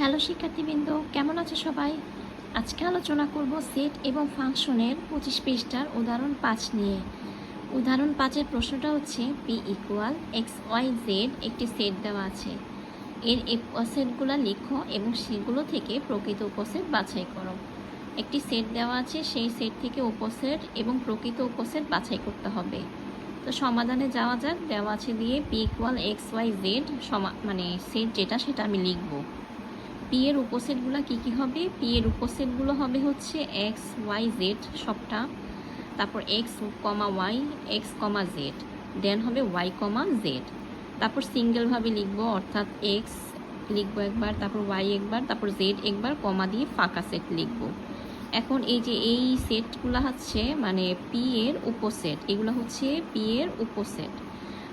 Hello শিক্ষার্থীবৃন্দ, কেমন আছো সবাই? আজকে আলোচনা করব সেট এবং ফাংশনের 25 পৃষ্ঠার উদাহরণ 5 নিয়ে। উদাহরণ 5-এর প্রশ্নটা হচ্ছে P equal X Y Z একটি সেট দেওয়া আছে। এর উপসেটগুলো লিখো এবং সেগুলো থেকে প্রকৃত উপসেট বাছাই করো। একটি সেট দেওয়া আছে, সেই সেট থেকে উপসেট এবং প্রকৃত উপসেট বাছাই করতে হবে। তো সমাধানে যাওয়া যাক। দেওয়া আছে দিয়ে P equal X Y Z set যেটা সেটা আমি লিখবো। পি এর উপসেটগুলো কী হবে? পি এর উপসেটগুলো হবে হচ্ছে এক্স ওয়াই জেড সবটা, তারপর এক্স কমা ওয়াই, এক্স কমা জেড, দেন হবে ওয়াই কমা জেড। তারপর সিঙ্গেলভাবে লিখবো, অর্থাৎ এক্স লিখবো একবার, তারপর ওয়াই একবার, তারপর জেড একবার, কমা দিয়ে ফাঁকা সেট লিখবো। এখন এই যে এই সেটগুলো হচ্ছে পি এর উপসেট, এগুলো হচ্ছে পি এর উপসেট।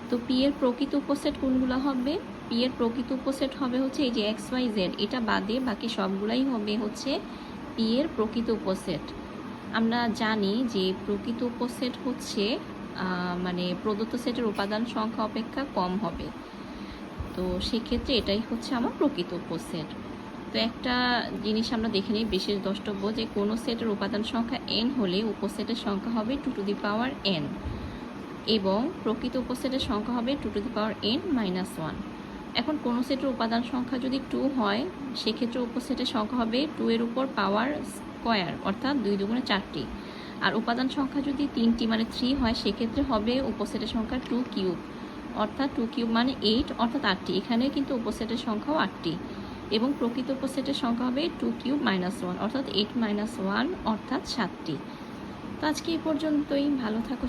তো পি এর প্রকৃত উপসেট কোনগুলো হবে? পি এর প্রকৃত উপসেট হবে হচ্ছে এই যে এক্স ওয়াই জেড, এটা বাদে বাকি সবগুলাই হবে হচ্ছে পি এর প্রকৃত উপসেট। আমরা জানি যে প্রকৃত উপসেট হচ্ছে প্রদত্ত সেটের উপাদান সংখ্যা অপেক্ষা কম হবে। তো সেক্ষেত্রে এটাই হচ্ছে আমার প্রকৃত উপসেট। তো একটা জিনিস আমরা দেখে নিই বিশেষ দ্রষ্টব্য, যে কোনো সেটের উপাদান সংখ্যা n হলে উপসেটের সংখ্যা হবে 2n এবং প্রকৃত উপসেটের সংখ্যা হবে 2n-1। এখন কোনো সেটের উপাদান সংখ্যা যদি 2 হয়, সেক্ষেত্রে উপসেটের সংখ্যা হবে 2 এর উপর পাওয়ার স্কোয়ার, অর্থাৎ 2 দুগুণে 4টি। আর উপাদান সংখ্যা যদি 3টি 3 হয়, সেক্ষেত্রে হবে উপসেটের সংখ্যা 2 কিউব, অর্থাৎ 2 কিউব 8, অর্থাৎ 8টি। এখানে কিন্তু উপসেটের সংখ্যাও 8টি এবং প্রকৃত উপসেটের সংখ্যা হবে 2 কিউব -1, অর্থাৎ 8 - 1, অর্থাৎ 7টি। তো আজকে এই পর্যন্তই। ভালো থাকো।